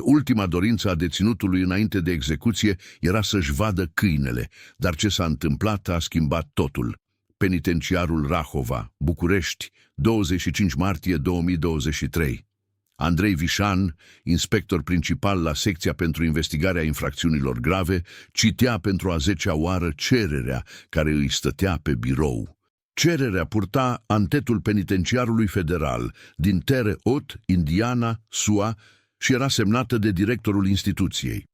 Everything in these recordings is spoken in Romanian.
Ultima dorință a deținutului înainte de execuție era să-și vadă câinele, dar ce s-a întâmplat a schimbat totul. Penitenciarul Rahova, București, 25 martie 2023. Andrei Vișan, inspector principal la secția pentru investigarea infracțiunilor grave, citea pentru a 10-a oară cererea care îi stătea pe birou. Cererea purta antetul penitenciarului federal din Terre Haute, Indiana, SUA, și era semnată de directorul instituției.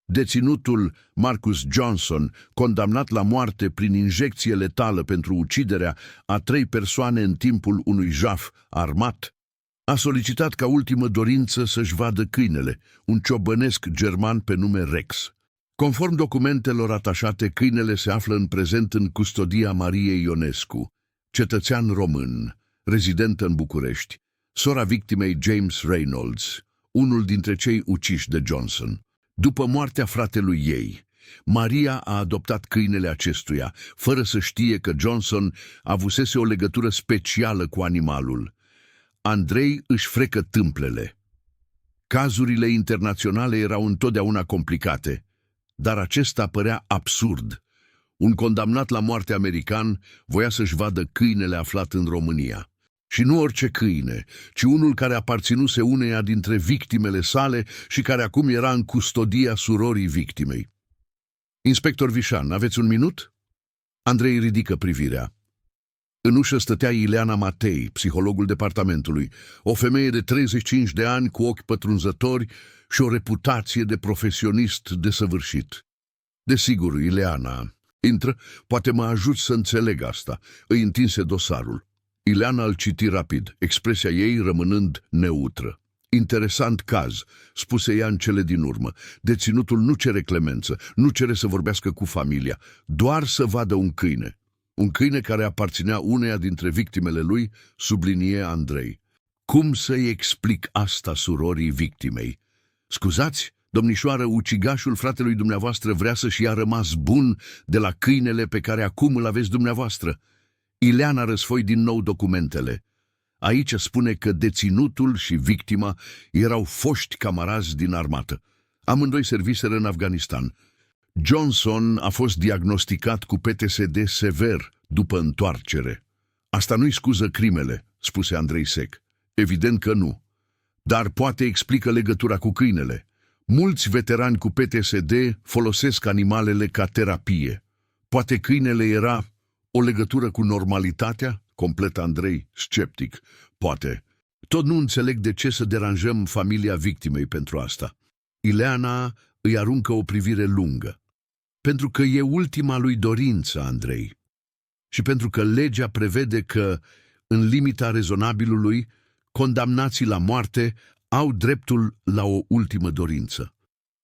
Deținutul Marcus Johnson, condamnat la moarte prin injecție letală pentru uciderea a 3 persoane în timpul unui jaf armat, a solicitat ca ultimă dorință să-și vadă câinele, un ciobănesc german pe nume Rex. Conform documentelor atașate, câinele se află în prezent în custodia Mariei Ionescu, cetățean român, rezidentă în București, sora victimei James Reynolds, unul dintre cei uciși de Johnson. După moartea fratelui ei, Maria a adoptat câinele acestuia, fără să știe că Johnson avusese o legătură specială cu animalul. Andrei își frecă tâmplele. Cazurile internaționale erau întotdeauna complicate, dar acesta părea absurd. Un condamnat la moarte american voia să-și vadă câinele aflat în România. Și nu orice câine, ci unul care aparținuse uneia dintre victimele sale și care acum era în custodia surorii victimei. Inspector Vișan, aveți un minut? Andrei ridică privirea. În ușă stătea Ileana Matei, psihologul departamentului, o femeie de 35 de ani cu ochi pătrunzători și o reputație de profesionist desăvârșit. Desigur, Ileana, intră, poate mă ajut să înțeleg asta. Îi întinse dosarul. Ileana îl citi rapid, expresia ei rămânând neutră. Interesant caz, spuse ea în cele din urmă. Deținutul nu cere clemență, nu cere să vorbească cu familia, doar să vadă un câine. Un câine care aparținea uneia dintre victimele lui, sublinie Andrei. Cum să-i explic asta surorii victimei? Scuzați, domnișoară, ucigașul fratelui dumneavoastră vrea să-și ia rămas bun de la câinele pe care acum îl aveți dumneavoastră. Ileana răsfoi din nou documentele. Aici spune că deținutul și victima erau foști camarazi din armată. Amândoi serviseră în Afganistan. Johnson a fost diagnosticat cu PTSD sever după întoarcere. Asta nu-i scuză crimele, spuse Andrei sec. Evident că nu. Dar poate explică legătura cu câinele. Mulți veterani cu PTSD folosesc animalele ca terapie. Poate câinele era o legătură cu normalitatea? Completă Andrei, sceptic. Poate. Tot nu înțeleg de ce să deranjăm familia victimei pentru asta. Ileana îi aruncă o privire lungă. Pentru că e ultima lui dorință, Andrei. Și pentru că legea prevede că, în limita rezonabilului, condamnații la moarte au dreptul la o ultimă dorință.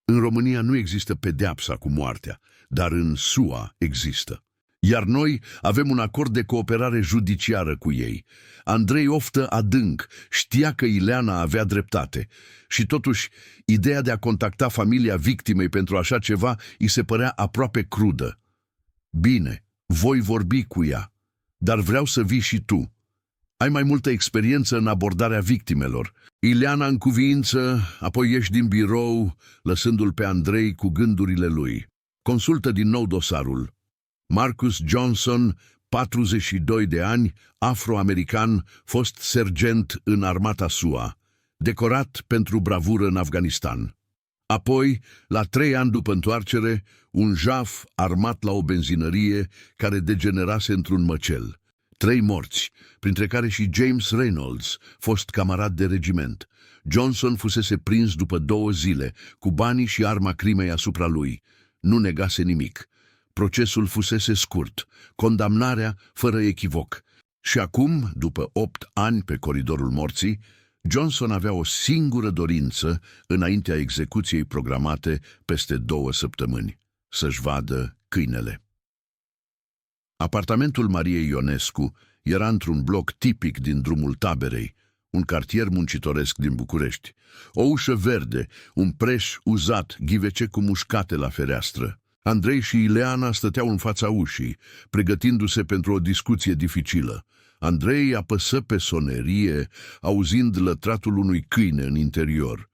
În România nu există pedeapsa cu moartea, dar în SUA există. Iar noi avem un acord de cooperare judiciară cu ei. Andrei oftă adânc, știa că Ileana avea dreptate și totuși ideea de a contacta familia victimei pentru așa ceva îi se părea aproape crudă. Bine, voi vorbi cu ea, dar vreau să vii și tu. Ai mai multă experiență în abordarea victimelor. Ileana în cuviință, apoi ieși din birou, lăsându-l pe Andrei cu gândurile lui. Consultă din nou dosarul. Marcus Johnson, 42 de ani, afro-american, fost sergent în armata SUA, decorat pentru bravură în Afganistan. Apoi, la 3 ani după întoarcere, un jaf armat la o benzinărie care degenerase într-un măcel. 3 morți, printre care și James Reynolds, fost camarad de regiment. Johnson fusese prins după 2 zile, cu banii și arma crimei asupra lui. Nu negase nimic. Procesul fusese scurt, condamnarea fără echivoc. Și acum, după 8 ani pe coridorul morții, Johnson avea o singură dorință înaintea execuției programate peste 2 săptămâni: să-și vadă câinele. Apartamentul Mariei Ionescu era într-un bloc tipic din drumul Taberei, un cartier muncitoresc din București. O ușă verde, un preș uzat, ghivece cu mușcate la fereastră. Andrei și Ileana stăteau în fața ușii, pregătindu-se pentru o discuție dificilă. Andrei apăsă pe sonerie, auzind lătratul unui câine în interior.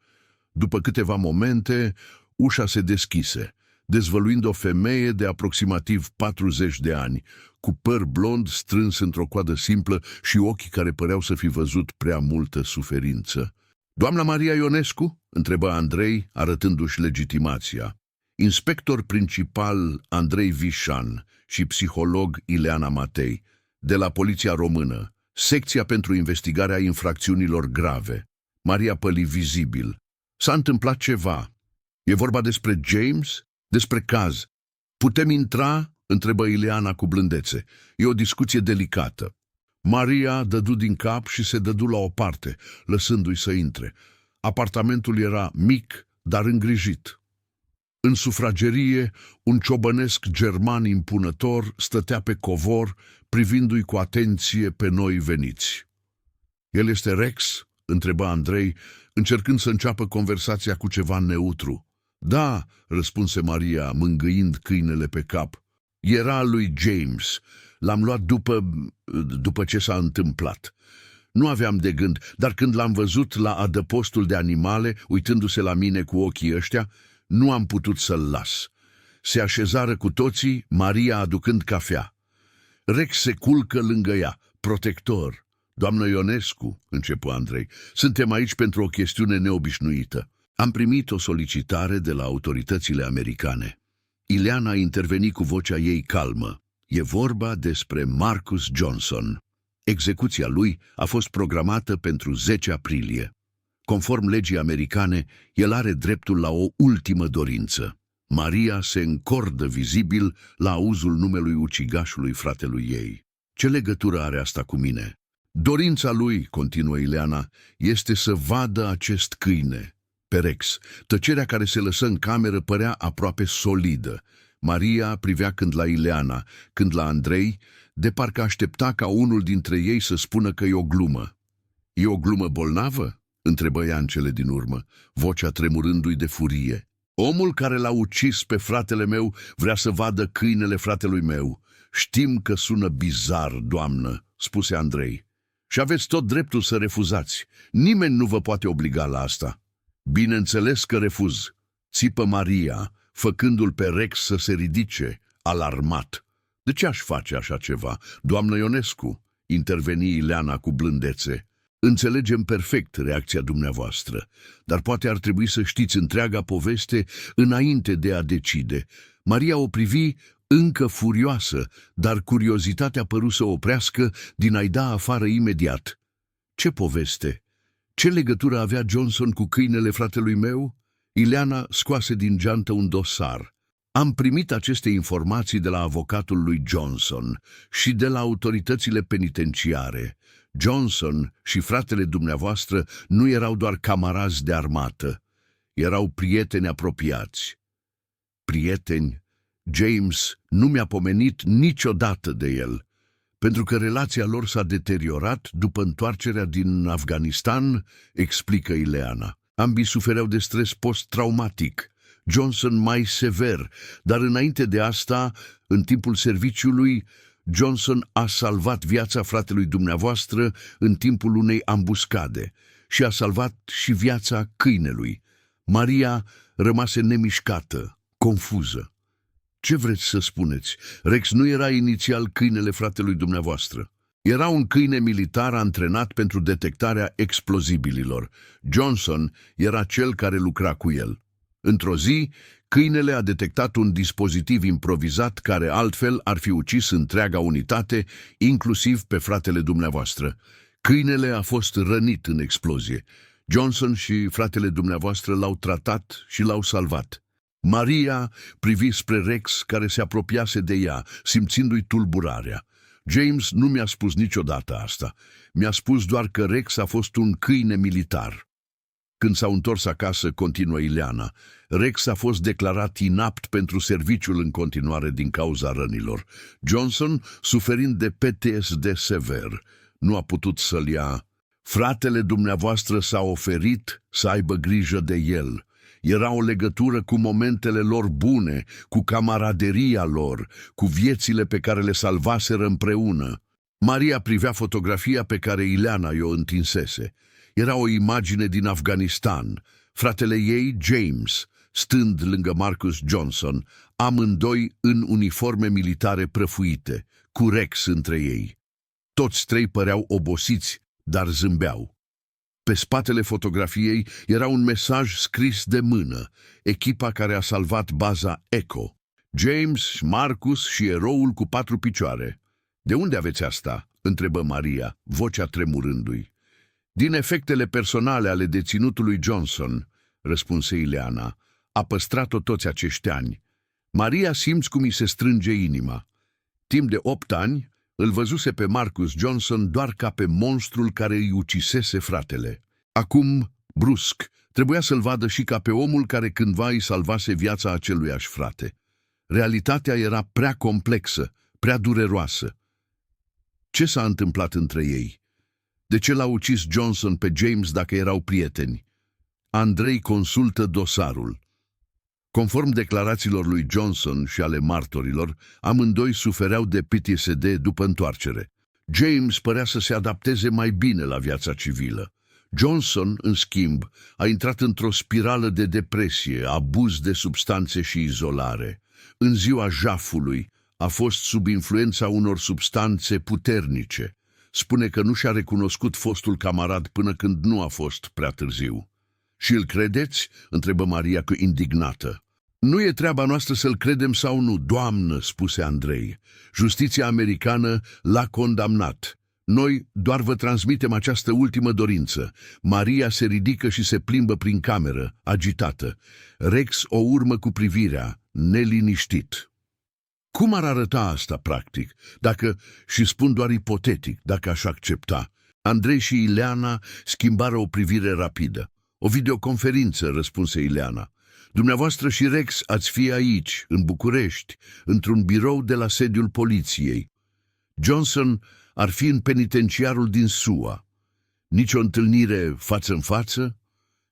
După câteva momente, ușa se deschise, dezvăluind o femeie de aproximativ 40 de ani, cu păr blond strâns într-o coadă simplă și ochii care păreau să fi văzut prea multă suferință. "Doamna Maria Ionescu?" întrebă Andrei, arătându-și legitimația. Inspector principal Andrei Vișan și psiholog Ileana Matei, de la Poliția Română, secția pentru investigarea infracțiunilor grave. Maria păli vizibil. "S-a întâmplat ceva. E vorba despre James? Despre caz. Putem intra?" întrebă Ileana cu blândețe. "E o discuție delicată." Maria dădu din cap și se dădu la o parte, lăsându-i să intre. Apartamentul era mic, dar îngrijit. În sufragerie, un ciobănesc german impunător stătea pe covor, privindu-i cu atenție pe noi veniți. "El este Rex?" întrebă Andrei, încercând să înceapă conversația cu ceva neutru. "Da," răspunse Maria, mângâind câinele pe cap. "Era al lui James. L-am luat după ce s-a întâmplat. Nu aveam de gând, dar când l-am văzut la adăpostul de animale, uitându-se la mine cu ochii ăștia, nu am putut să-l las." Se așezară cu toții, Maria aducând cafea. Rex se culcă lângă ea, protector. "Doamnă Ionescu," începu Andrei, "suntem aici pentru o chestiune neobișnuită. Am primit o solicitare de la autoritățile americane." Ileana a intervenit cu vocea ei calmă. "E vorba despre Marcus Johnson. Execuția lui a fost programată pentru 10 aprilie. Conform legii americane, el are dreptul la o ultimă dorință." Maria se încordă vizibil la auzul numelui ucigașului fratelui ei. "Ce legătură are asta cu mine?" "Dorința lui," continuă Ileana, "este să vadă acest câine." Pe Rex, tăcerea care se lăsă în cameră părea aproape solidă. Maria privea când la Ileana, când la Andrei, de parcă aștepta ca unul dintre ei să spună că e o glumă. "E o glumă bolnavă?" întrebă ea în cele din urmă, vocea tremurându-i de furie. "Omul care l-a ucis pe fratele meu vrea să vadă câinele fratelui meu. Știm că sună bizar, doamnă," spuse Andrei. "Și aveți tot dreptul să refuzați. Nimeni nu vă poate obliga la asta." "Bineînțeles că refuz," țipă Maria, făcându-l pe Rex să se ridice, alarmat. "De ce aș face așa ceva, doamnă Ionescu?" interveni Ileana cu blândețe. "Înțelegem perfect reacția dumneavoastră, dar poate ar trebui să știți întreaga poveste înainte de a decide." Maria o privi încă furioasă, dar curiozitatea păru să oprească din a-i da afară imediat. "Ce poveste? Ce legătură avea Johnson cu câinele fratelui meu?" Ileana scoase din geantă un dosar. "Am primit aceste informații de la avocatul lui Johnson și de la autoritățile penitenciare. Johnson și fratele dumneavoastră nu erau doar camarazi de armată, erau prieteni apropiați." "Prieteni? James nu mi-a pomenit niciodată de el, pentru că relația lor s-a deteriorat după întoarcerea din Afganistan," explică Ileana. "Ambii sufereau de stres post-traumatic, Johnson mai sever, dar înainte de asta, în timpul serviciului, Johnson a salvat viața fratelui dumneavoastră în timpul unei ambuscade și a salvat și viața câinelui." Maria rămase nemișcată, confuză. "Ce vreți să spuneți? Rex nu era inițial câinele fratelui dumneavoastră. Era un câine militar antrenat pentru detectarea explozibililor. Johnson era cel care lucra cu el. Într-o zi, câinele a detectat un dispozitiv improvizat care altfel ar fi ucis întreaga unitate, inclusiv pe fratele dumneavoastră. Câinele a fost rănit în explozie. Johnson și fratele dumneavoastră l-au tratat și l-au salvat." Maria privi spre Rex, care se apropiase de ea, simțindu-i tulburarea. "James nu mi-a spus niciodată asta. Mi-a spus doar că Rex a fost un câine militar." Când s-au întors acasă, continuă Ileana, Rex a fost declarat inapt pentru serviciul în continuare din cauza rănilor. Johnson, suferind de PTSD sever, nu a putut să-l ia. Fratele dumneavoastră s-a oferit să aibă grijă de el. Era o legătură cu momentele lor bune, cu camaraderia lor, cu viețile pe care le salvaseră împreună. Maria privea fotografia pe care Ileana i-o întinsese. Era o imagine din Afganistan, Fratele ei, James, stând lângă Marcus Johnson, amândoi în uniforme militare prăfuite, cu Rex între ei. Toți trei păreau obosiți, dar zâmbeau. Pe spatele fotografiei era un mesaj scris de mână, echipa care a salvat baza Echo. James, Marcus și eroul cu 4 picioare. "De unde aveți asta?" întrebă Maria, vocea tremurându-i. "Din efectele personale ale deținutului Johnson," răspunse Ileana. "A păstrat-o toți acești ani." Maria simți cum îi se strânge inima. Timp de 8 ani, îl văzuse pe Marcus Johnson doar ca pe monstrul care îi ucisese fratele. Acum, brusc, trebuia să-l vadă și ca pe omul care cândva îi salvase viața aceluiași frate. Realitatea era prea complexă, prea dureroasă. Ce s-a întâmplat între ei? De ce l-a ucis Johnson pe James dacă erau prieteni? Andrei consultă dosarul. Conform declarațiilor lui Johnson și ale martorilor, amândoi sufereau de PTSD după întoarcere. James părea să se adapteze mai bine la viața civilă. Johnson, în schimb, a intrat într-o spirală de depresie, abuz de substanțe și izolare. În ziua jafului a fost sub influența unor substanțe puternice. Spune că nu și-a recunoscut fostul camarad până când nu a fost prea târziu. "Și îl credeți?" întrebă Maria cu indignată. "Nu e treaba noastră să-l credem sau nu, doamnă," spuse Andrei. "Justiția americană l-a condamnat. Noi doar vă transmitem această ultimă dorință." Maria se ridică și se plimbă prin cameră, agitată. Rex o urmă cu privirea, neliniștit. Cum ar arăta asta, practic, dacă, și spun doar ipotetic, dacă aș accepta? Andrei și Ileana schimbară o privire rapidă. "O videoconferință," răspunse Ileana. "Dumneavoastră și Rex ați fi aici, în București, într-un birou de la sediul poliției. Johnson ar fi în penitenciarul din SUA. Nici o întâlnire față în față?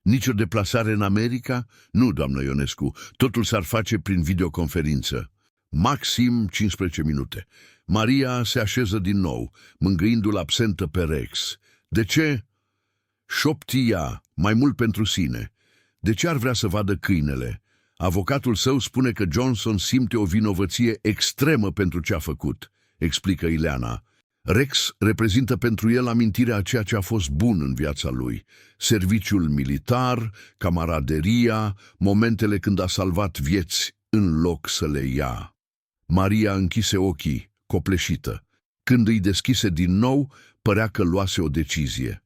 Nici o deplasare în America? Nu, doamnă Ionescu, totul s-ar face prin videoconferință. Maxim 15 minute. Maria se așeză din nou, mângâindu-l absentă pe Rex. "De ce?" Șoptia, mai mult pentru sine. "De ce ar vrea să vadă câinele? Avocatul său spune că Johnson simte o vinovăție extremă pentru ce a făcut," explică Ileana. "Rex reprezintă pentru el amintirea a ceea ce a fost bun în viața lui. Serviciul militar, camaraderia, momentele când a salvat vieți în loc să le ia." Maria închise ochii, copleșită. Când îi deschise din nou, părea că luase o decizie.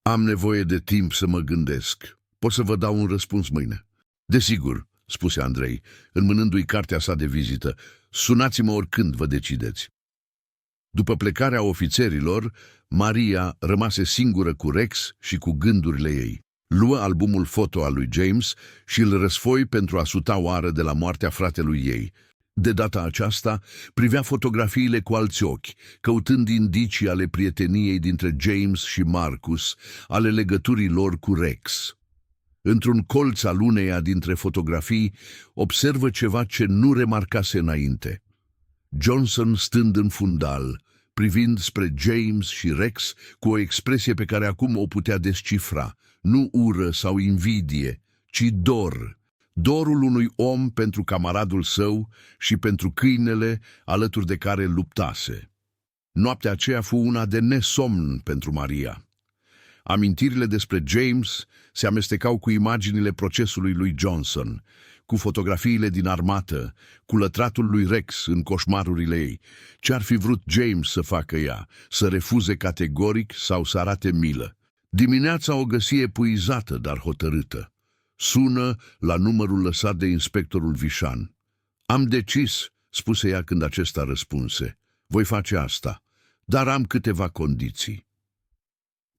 "Am nevoie de timp să mă gândesc. Pot să vă dau un răspuns mâine?" "Desigur," spuse Andrei, înmânându-i cartea sa de vizită. "Sunați-mă oricând vă decideți." După plecarea ofițerilor, Maria rămase singură cu Rex și cu gândurile ei. Luă albumul foto al lui James și îl răsfoi pentru a suta oară de la moartea fratelui ei. De data aceasta, privea fotografiile cu alți ochi, căutând indicii ale prieteniei dintre James și Marcus, ale legăturii lor cu Rex. Într-un colț al uneia dintre fotografii, observă ceva ce nu remarcase înainte. Johnson stând în fundal, privind spre James și Rex cu o expresie pe care acum o putea descifra, nu ură sau invidie, ci dor. Dorul unui om pentru camaradul său și pentru câinele alături de care luptase. Noaptea aceea fu una de nesomn pentru Maria. Amintirile despre James se amestecau cu imaginile procesului lui Johnson, cu fotografiile din armată, cu lătratul lui Rex în coșmarurile ei. Ce-ar fi vrut James să facă ea? Să refuze categoric sau să arate milă? Dimineața o găsi epuizată, dar hotărâtă. Sună la numărul lăsat de inspectorul Vișan. "Am decis," spuse ea când acesta răspunse. "Voi face asta, dar am câteva condiții."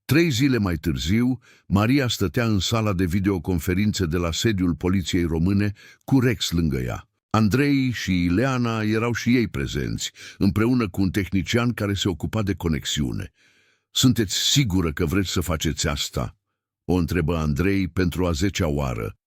3 zile mai târziu, Maria stătea în sala de videoconferințe de la sediul Poliției Române cu Rex lângă ea. Andrei și Ileana erau și ei prezenți, împreună cu un tehnician care se ocupa de conexiune. "Sunteți sigură că vreți să faceți asta?" o întrebă Andrei pentru a 10-a oară.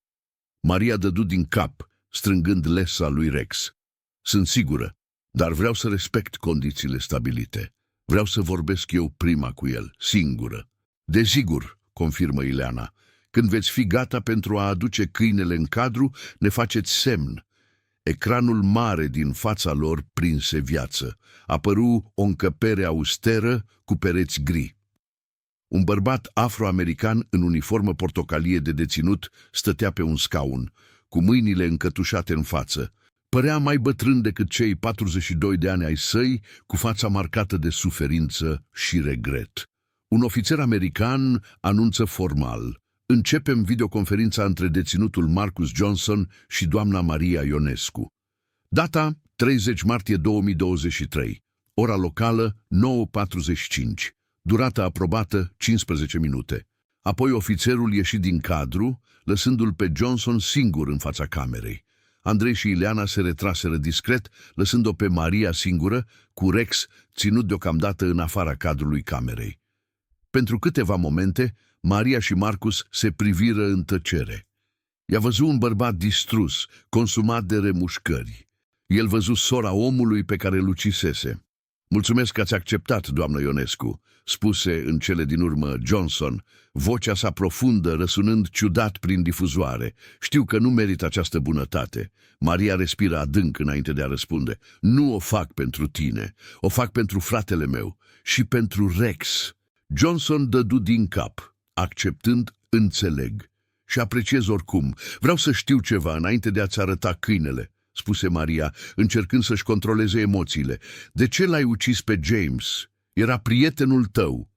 Maria dădu din cap, strângând lesa lui Rex. "Sunt sigură, dar vreau să respect condițiile stabilite. Vreau să vorbesc eu prima cu el, singură." "Desigur," confirmă Ileana. Când veți fi gata pentru a aduce câinele în cadru, ne faceți semn. Ecranul mare din fața lor prinse viață. Apăru o încăpere austeră cu pereți gri. Un bărbat afroamerican în uniformă portocalie de deținut stătea pe un scaun, cu mâinile încătușate în față. Părea mai bătrân decât cei 42 de ani ai săi, cu fața marcată de suferință și regret. Un ofițer american anunță formal: începem videoconferința între deținutul Marcus Johnson și doamna Maria Ionescu. Data 30 martie 2023. Ora locală 9:45. Durata aprobată 15 minute. Apoi ofițerul ieși din cadru, lăsându-l pe Johnson singur în fața camerei. Andrei și Ileana se retraseră discret, lăsând-o pe Maria singură, cu Rex ținut deocamdată în afara cadrului camerei. Pentru câteva momente, Maria și Marcus se priviră în tăcere. I-a văzut un bărbat distrus, consumat de remușcări. El văzut sora omului pe care îl ucisese. Mulțumesc că ați acceptat, doamnă Ionescu, spuse în cele din urmă Johnson, vocea sa profundă răsunând ciudat prin difuzoare. Știu că nu merită această bunătate. Maria respiră adânc înainte de a răspunde. Nu o fac pentru tine, o fac pentru fratele meu și pentru Rex. Johnson dădu din cap, acceptând înțeleg și apreciez oricum. Vreau să știu ceva înainte de a-ți arăta câinele, spuse Maria, încercând să-și controleze emoțiile. De ce l-ai ucis pe James? Era prietenul tău.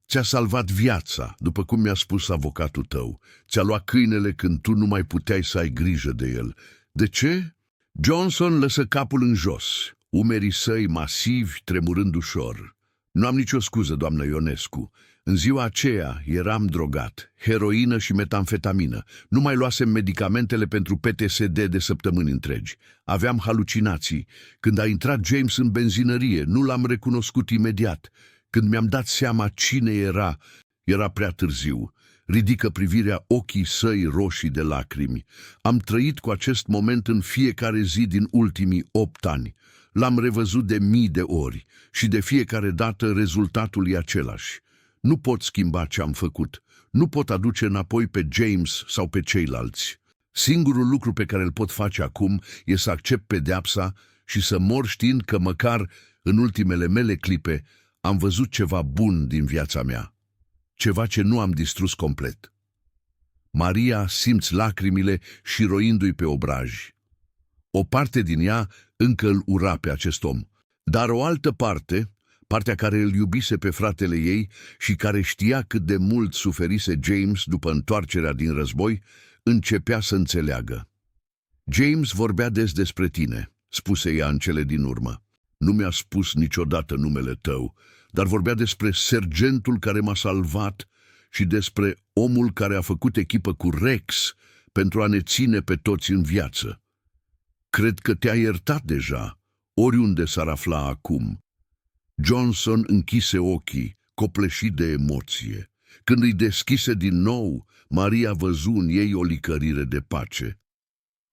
Ți-a salvat viața, după cum mi-a spus avocatul tău. Ți-a luat câinele când tu nu mai puteai să ai grijă de el. De ce? Johnson lăsă capul în jos, umerii săi masivi tremurând ușor. Nu am nicio scuză, doamnă Ionescu. În ziua aceea eram drogat, heroină și metamfetamină. Nu mai luasem medicamentele pentru PTSD de săptămâni întregi. Aveam halucinații. Când a intrat James în benzinărie, nu l-am recunoscut imediat. Când mi-am dat seama cine era prea târziu. Ridică privirea, ochii săi roșii de lacrimi. Am trăit cu acest moment în fiecare zi din ultimii 8 ani. L-am revăzut de mii de ori și de fiecare dată rezultatul e același. Nu pot schimba ce am făcut. Nu pot aduce înapoi pe James sau pe ceilalți. Singurul lucru pe care îl pot face acum e să accept pedeapsa și să mor știind că măcar în ultimele mele clipe am văzut ceva bun din viața mea. Ceva ce nu am distrus complet. Maria simți lacrimile și roindu-i pe obraji. O parte din ea încă îl ura pe acest om, dar o altă parte, partea care îl iubise pe fratele ei și care știa cât de mult suferise James după întoarcerea din război, începea să înțeleagă. James vorbea des despre tine, spuse ea în cele din urmă. Nu mi-a spus niciodată numele tău, dar vorbea despre sergentul care m-a salvat și despre omul care a făcut echipă cu Rex pentru a ne ține pe toți în viață. Cred că te-a iertat deja, oriunde s-ar afla acum. Johnson închise ochii, copleșit de emoție. Când îi deschise din nou, Maria văzu în ei o licărire de pace.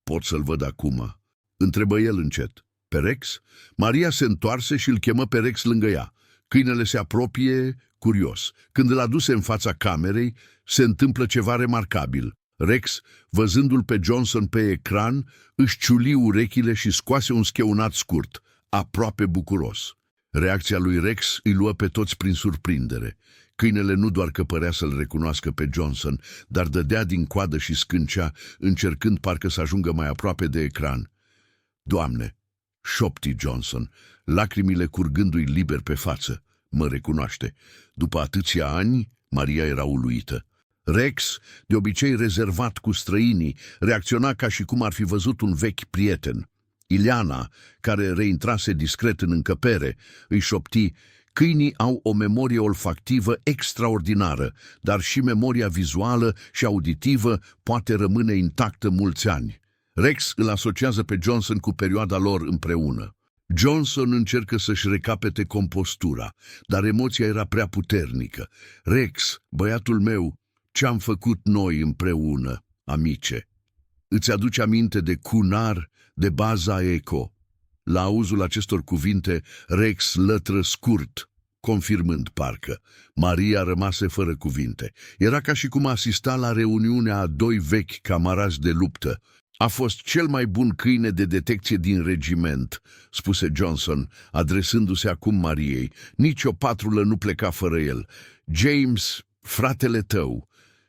Pot să-l văd acum? Întrebă el încet. Pe Rex? Maria se întoarse și îl chemă pe Rex lângă ea. Câinele se apropie, curios. Când îl aduse în fața camerei, se întâmplă ceva remarcabil. Rex, văzându-l pe Johnson pe ecran, își ciuli urechile și scoase un scheunat scurt, aproape bucuros. Reacția lui Rex îi luă pe toți prin surprindere. Câinele nu doar că părea să-l recunoască pe Johnson, dar dădea din coadă și scâncea, încercând parcă să ajungă mai aproape de ecran. Doamne, șopti Johnson, lacrimile curgându-i liber pe față. Mă recunoaște. După atâția ani, Maria era uluită. Rex, de obicei rezervat cu străinii, reacționa ca și cum ar fi văzut un vechi prieten. Ileana, care reintrase discret în încăpere, îi șopti: câinii au o memorie olfactivă extraordinară, dar și memoria vizuală și auditivă poate rămâne intactă mulți ani. Rex îl asociază pe Johnson cu perioada lor împreună. Johnson încercă să-și recapete compostura, dar emoția era prea puternică. Rex, băiatul meu, ce-am făcut noi împreună, amice? Îți aduce aminte de Cunar, de baza Eco? La auzul acestor cuvinte, Rex lătră scurt, confirmând parcă. Maria rămase fără cuvinte. Era ca și cum asista la reuniunea a doi vechi camarazi de luptă. A fost cel mai bun câine de detecție din regiment, spuse Johnson, adresându-se acum Mariei. Nici o patrulă nu pleca fără el. James, fratele tău.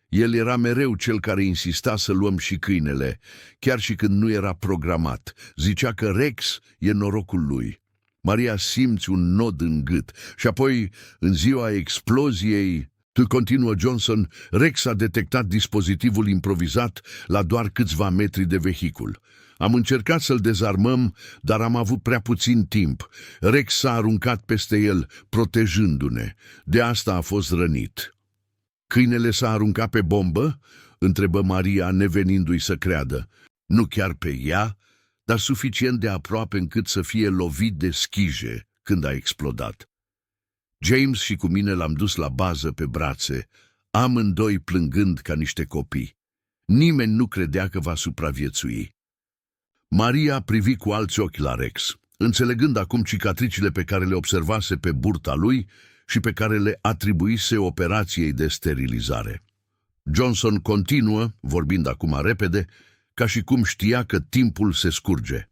El era mereu cel care insista să luăm și câinele, chiar și când nu era programat. Zicea că Rex e norocul lui. Maria simți un nod în gât și apoi, în ziua exploziei, continuă Johnson, Rex a detectat dispozitivul improvizat la doar câțiva metri de vehicul. Am încercat să-l dezarmăm, dar am avut prea puțin timp. Rex s-a aruncat peste el, protejându-ne. De asta a fost rănit. Câinele s-a aruncat pe bombă? Întrebă Maria, nevenindu-i să creadă. Nu chiar pe ea, dar suficient de aproape încât să fie lovit de schije când a explodat. James și cu mine l-am dus la bază pe brațe, amândoi plângând ca niște copii. Nimeni nu credea că va supraviețui. Maria privi cu alți ochi la Rex, înțelegând acum cicatricile pe care le observase pe burta lui și pe care le atribuise operației de sterilizare. Johnson continuă, vorbind acum repede, ca și cum știa că timpul se scurge.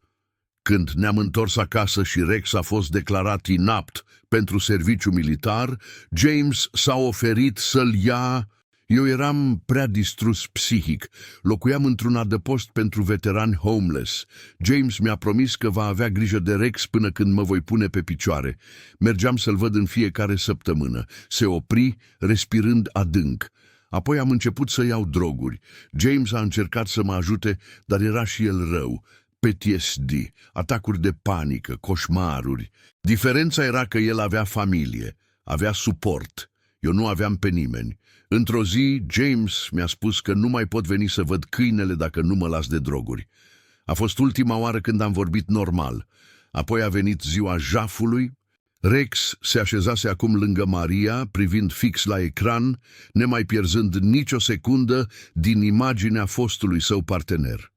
Când ne-am întors acasă și Rex a fost declarat inapt pentru serviciu militar, James s-a oferit să-l ia. Eu eram prea distrus psihic. Locuiam într-un adăpost pentru veterani homeless. James mi-a promis că va avea grijă de Rex până când mă voi pune pe picioare. Mergeam să-l văd în fiecare săptămână. Se opri, respirând adânc. Apoi am început să iau droguri. James a încercat să mă ajute, dar era și el rău. PTSD, atacuri de panică, coșmaruri. Diferența era că el avea familie, avea suport. Eu nu aveam pe nimeni. Într-o zi, James mi-a spus că nu mai pot veni să văd câinele dacă nu mă las de droguri. A fost ultima oară când am vorbit normal. Apoi a venit ziua jafului. Rex se așezase acum lângă Maria, privind fix la ecran, nemai pierzând nicio secundă din imaginea fostului său partener.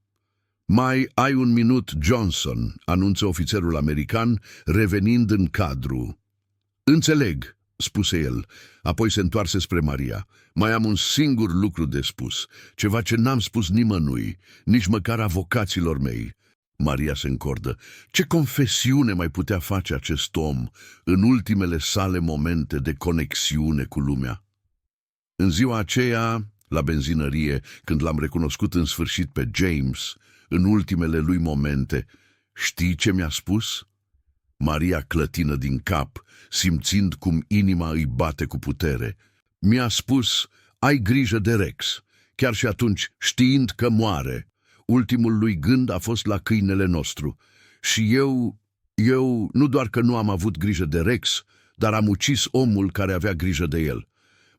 Mai ai un minut, Johnson, anunță ofițerul american, revenind în cadru. Înțeleg, spuse el, apoi se întoarse spre Maria. Mai am un singur lucru de spus, ceva ce n-am spus nimănui, nici măcar avocaților mei. Maria se încordă. Ce confesiune mai putea face acest om în ultimele sale momente de conexiune cu lumea? În ziua aceea, la benzinărie, când l-am recunoscut în sfârșit pe James, în ultimele lui momente, știi ce mi-a spus? Maria clătină din cap, simțind cum inima îi bate cu putere. Mi-a spus, ai grijă de Rex, chiar și atunci știind că moare. Ultimul lui gând a fost la câinele nostru. Și eu nu doar că nu am avut grijă de Rex, dar am ucis omul care avea grijă de el.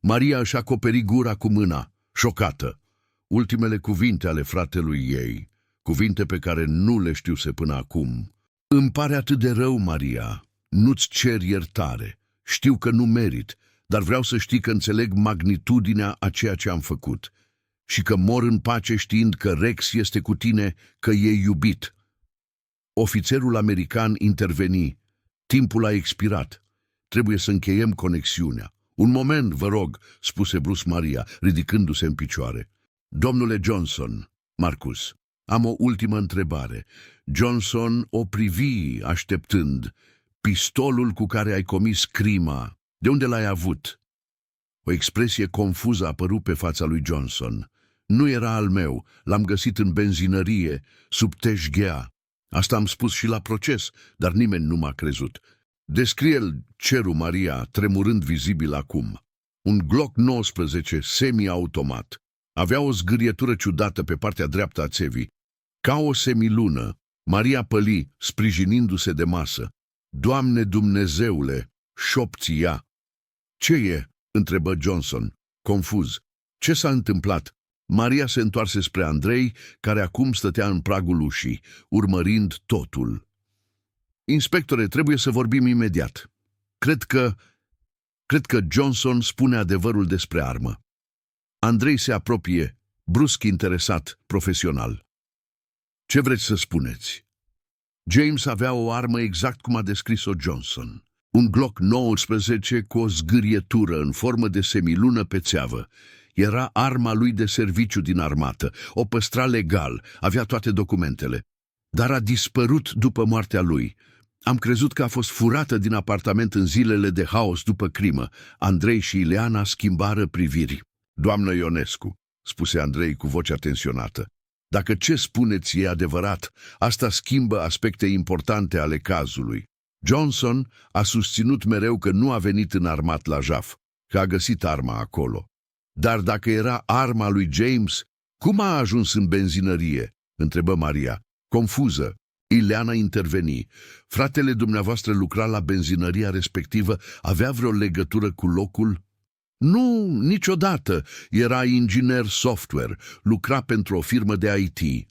Maria își acoperi gura cu mâna, șocată. Ultimele cuvinte ale fratelui ei, cuvinte pe care nu le știuse până acum. Îmi pare atât de rău, Maria. Nu-ți cer iertare. Știu că nu merit, dar vreau să știi că înțeleg magnitudinea a ceea ce am făcut și că mor în pace știind că Rex este cu tine, că e iubit. Ofițerul american interveni. Timpul a expirat. Trebuie să încheiem conexiunea. Un moment, vă rog, spuse brusc Maria, ridicându-se în picioare. Domnule Johnson, Marcus, am o ultimă întrebare. Johnson o privi, așteptând. Pistolul cu care ai comis crima, de unde l-ai avut? O expresie confuză a apărut pe fața lui Johnson. Nu era al meu, l-am găsit în benzinărie, sub teșghea. Asta am spus și la proces, dar nimeni nu m-a crezut. Descrie-l, ceru Maria, tremurând vizibil acum. Un Glock 19 semi-automat. Avea o zgârietură ciudată pe partea dreaptă a țevii. Ca o semilună, Maria păli, sprijinindu-se de masă. Doamne Dumnezeule, șopți ea. Ce e? Întrebă Johnson, confuz. Ce s-a întâmplat? Maria se întoarse spre Andrei, care acum stătea în pragul ușii, urmărind totul. Inspectore, trebuie să vorbim imediat. Cred că Johnson spune adevărul despre armă. Andrei se apropie, brusc interesat, profesional. Ce vreți să spuneți? James avea o armă exact cum a descris-o Johnson. Un Glock 19 cu o zgârietură în formă de semilună pe țeavă. Era arma lui de serviciu din armată. O păstra legal, avea toate documentele. Dar a dispărut după moartea lui. Am crezut că a fost furată din apartament în zilele de haos după crimă. Andrei și Ileana schimbară priviri. Doamnă Ionescu, spuse Andrei cu vocea tensionată, dacă ce spuneți e adevărat, asta schimbă aspecte importante ale cazului. Johnson a susținut mereu că nu a venit înarmat la jaf, că a găsit arma acolo. Dar dacă era arma lui James, cum a ajuns în benzinărie? Întrebă Maria, confuză. Ileana interveni. Fratele dumneavoastră lucra la benzinăria respectivă, avea vreo legătură cu locul? Nu, niciodată. Era inginer software, lucra pentru o firmă de IT.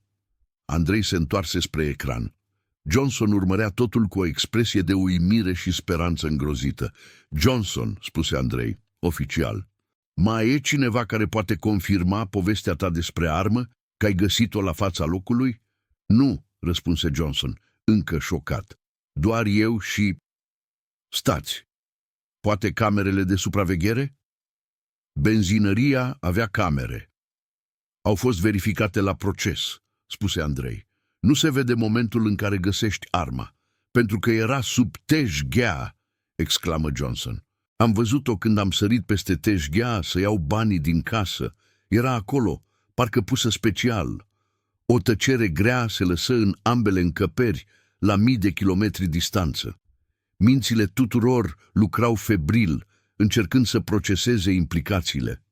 Andrei se întoarse spre ecran. Johnson urmărea totul cu o expresie de uimire și speranță îngrozită. Johnson, spuse Andrei, oficial, mai e cineva care poate confirma povestea ta despre armă, că ai găsit-o la fața locului? Nu, răspunse Johnson, încă șocat. Doar eu și... Stați! Poate camerele de supraveghere? Benzinăria avea camere. Au fost verificate la proces, spuse Andrei. Nu se vede momentul în care găsești arma. Pentru că era sub teșghea, exclamă Johnson. Am văzut-o când am sărit peste teșghea să iau banii din casă. Era acolo, parcă pusă special. O tăcere grea se lăsă în ambele încăperi, la mii de kilometri distanță. Mințile tuturor lucrau febril, încercând să proceseze implicațiile.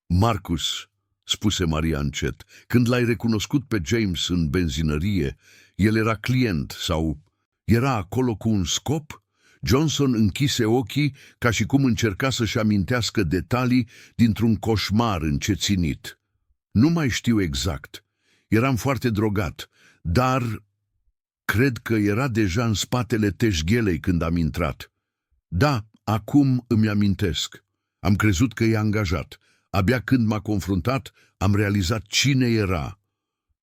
Marcus, spuse Maria încet, când l-ai recunoscut pe James în benzinărie, el era client sau era acolo cu un scop? Johnson închise ochii ca și cum încerca să-și amintească detalii dintr-un coșmar înceținit. Nu mai știu exact. Eram foarte drogat, dar cred că era deja în spatele teșghelei când am intrat. Da, acum îmi amintesc. Am crezut că e angajat. Abia când m-a confruntat, am realizat cine era.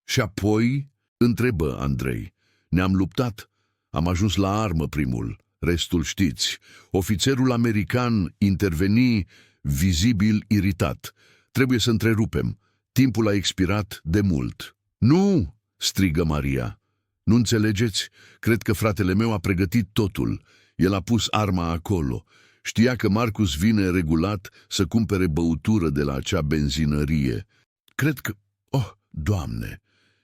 Și apoi, întrebă Andrei, ne-am luptat, am ajuns la armă primul, restul știți. Ofițerul american interveni vizibil iritat. Trebuie să întrerupem. Timpul a expirat de mult. Nu, strigă Maria. Nu înțelegeți? Cred că fratele meu a pregătit totul. El a pus arma acolo. Știa că Marcus vine regulat să cumpere băutură de la acea benzinărie. Cred că... Oh, Doamne!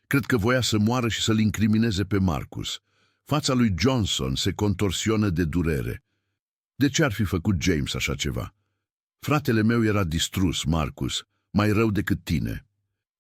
Cred că voia să moară și să-l incrimineze pe Marcus. Fața lui Johnson se contorsionă de durere. De ce ar fi făcut James așa ceva? Fratele meu era distrus, Marcus, mai rău decât tine.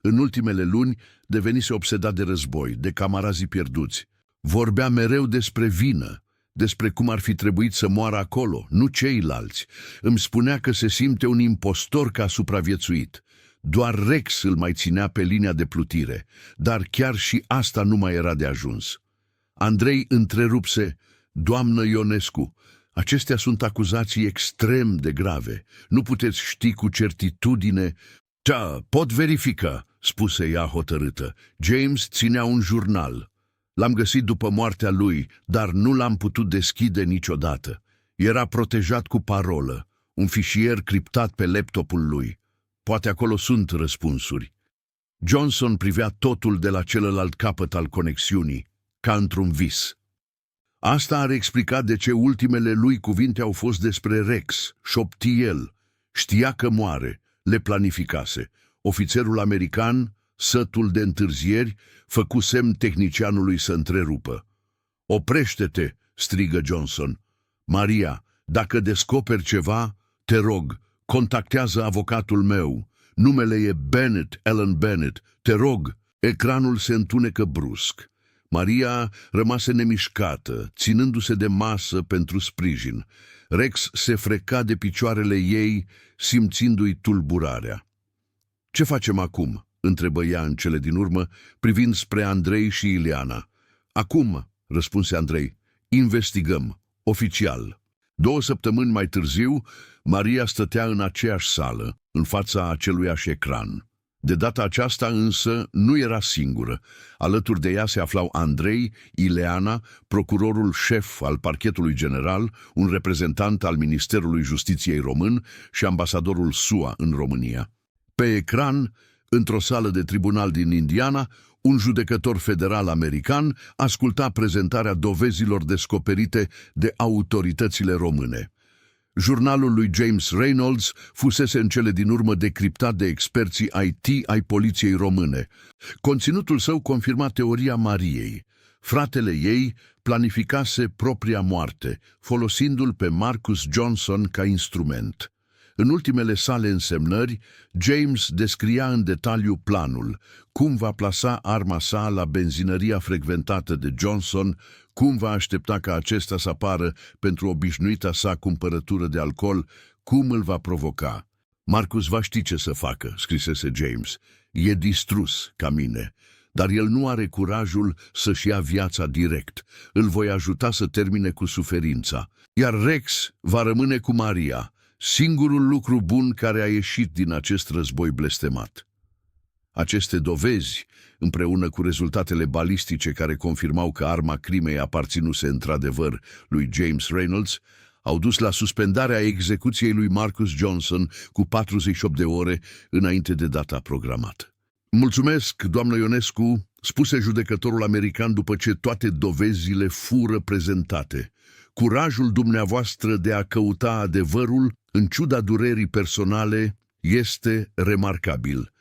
În ultimele luni devenise obsedat de război, de camarazii pierduți. Vorbea mereu despre vină, despre cum ar fi trebuit să moară acolo, nu ceilalți. Îmi spunea că se simte un impostor că a supraviețuit. Doar Rex îl mai ținea pe linia de plutire, dar chiar și asta nu mai era de ajuns. Andrei întrerupse, doamnă Ionescu, acestea sunt acuzații extrem de grave. Nu puteți ști cu certitudine... Da, pot verifica, spuse ea hotărâtă. James ținea un jurnal. L-am găsit după moartea lui, dar nu l-am putut deschide niciodată. Era protejat cu parolă, un fișier criptat pe laptopul lui. Poate acolo sunt răspunsuri. Johnson privea totul de la celălalt capăt al conexiunii, ca într-un vis. Asta ar explica de ce ultimele lui cuvinte au fost despre Rex, șopti el. Știa că moare, le planificase. Ofițerul american, sătul de întârzieri, făcu semn tehnicianului să întrerupă. Oprește-te, strigă Johnson. Maria, dacă descoperi ceva, te rog, contactează avocatul meu. Numele e Bennett, Ellen Bennett. Te rog. Ecranul se întunecă brusc. Maria rămase nemișcată, ținându-se de masă pentru sprijin. Rex se freca de picioarele ei, simțindu-i tulburarea. Ce facem acum?" întrebă ea în cele din urmă, privind spre Andrei și Ileana. Acum," răspunse Andrei, investigăm, oficial." 2 săptămâni mai târziu, Maria stătea în aceeași sală, în fața aceluiași ecran. De data aceasta însă nu era singură. Alături de ea se aflau Andrei, Ileana, procurorul șef al Parchetului General, un reprezentant al Ministerului Justiției Român și ambasadorul SUA în România. Pe ecran, într-o sală de tribunal din Indiana, un judecător federal american asculta prezentarea dovezilor descoperite de autoritățile române. Jurnalul lui James Reynolds fusese în cele din urmă decriptat de experții IT ai poliției române. Conținutul său confirma teoria Mariei. Fratele ei planificase propria moarte, folosindu-l pe Marcus Johnson ca instrument. În ultimele sale însemnări, James descria în detaliu planul, cum va plasa arma sa la benzinăria frecventată de Johnson, cum va aștepta ca acesta să apară pentru obișnuita sa cumpărătură de alcool, cum îl va provoca. Marcus va ști ce să facă, scrisese James. E distrus, ca mine, dar el nu are curajul să-și ia viața direct. Îl voi ajuta să termine cu suferința. Iar Rex va rămâne cu Maria, singurul lucru bun care a ieșit din acest război blestemat. Aceste dovezi, împreună cu rezultatele balistice care confirmau că arma crimei aparținuse într-adevăr lui James Reynolds, au dus la suspendarea execuției lui Marcus Johnson cu 48 de ore înainte de data programată. Mulțumesc, doamnă Ionescu, spuse judecătorul american după ce toate dovezile fură prezentate. Curajul dumneavoastră de a căuta adevărul, în ciuda durerii personale, este remarcabil.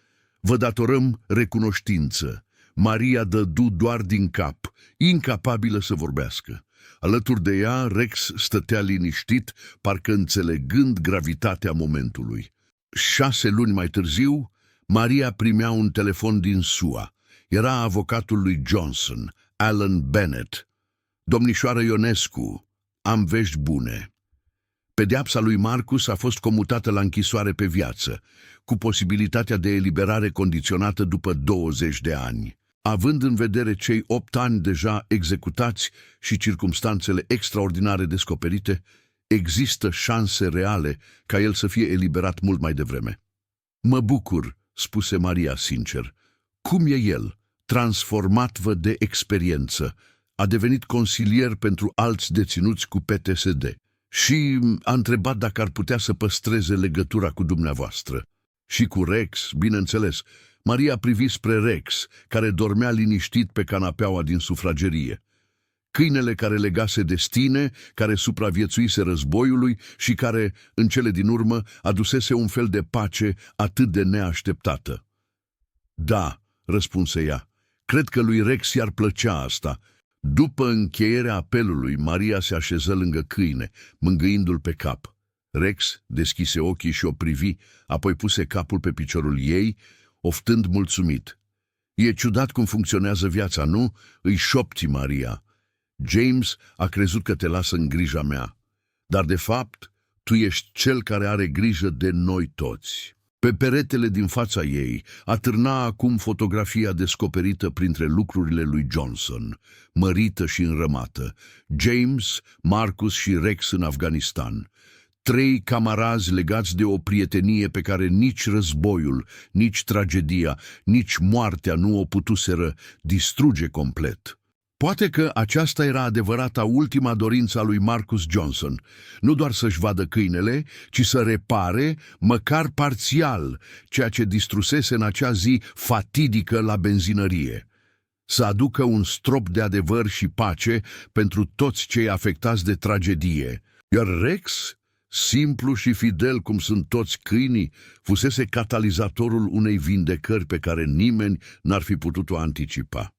Vă datorăm recunoștință. Maria dădu doar din cap, incapabilă să vorbească. Alături de ea, Rex stătea liniștit, parcă înțelegând gravitatea momentului. 6 luni mai târziu, Maria primea un telefon din SUA. Era avocatul lui Johnson, Alan Bennett. Domnișoară Ionescu, am vești bune. Pedeapsa lui Marcus a fost comutată la închisoare pe viață, cu posibilitatea de eliberare condiționată după 20 de ani. Având în vedere cei 8 ani deja executați și circumstanțele extraordinare descoperite, există șanse reale ca el să fie eliberat mult mai devreme. Mă bucur, spuse Maria sincer. Cum e el? Transformat-vă de experiență. A devenit consilier pentru alți deținuți cu PTSD și a întrebat dacă ar putea să păstreze legătura cu dumneavoastră. Și cu Rex, bineînțeles. Maria privi spre Rex, care dormea liniștit pe canapeaua din sufragerie. Câinele care legase destine, care supraviețuise războiului și care, în cele din urmă, adusese un fel de pace atât de neașteptată. Da, răspunse ea, cred că lui Rex i-ar plăcea asta. După încheierea apelului, Maria se așeză lângă câine, mângâindu-l pe cap. Rex deschise ochii și o privi, apoi puse capul pe piciorul ei, oftând mulțumit. E ciudat cum funcționează viața, nu? Îi șopti Maria. James a crezut că te lasă în grija mea, dar de fapt tu ești cel care are grijă de noi toți. Pe peretele din fața ei atârna acum fotografia descoperită printre lucrurile lui Johnson, mărită și înrămată, James, Marcus și Rex în Afganistan. 3 camarazi legați de o prietenie pe care nici războiul, nici tragedia, nici moartea nu o putuseră distruge complet. Poate că aceasta era adevărata ultima dorință a lui Marcus Johnson, nu doar să-și vadă câinele, ci să repare, măcar parțial, ceea ce distrusese în acea zi fatidică la benzinărie. Să aducă un strop de adevăr și pace pentru toți cei afectați de tragedie. Iar Rex, simplu și fidel cum sunt toți câinii, fusese catalizatorul unei vindecări pe care nimeni n-ar fi putut-o anticipa.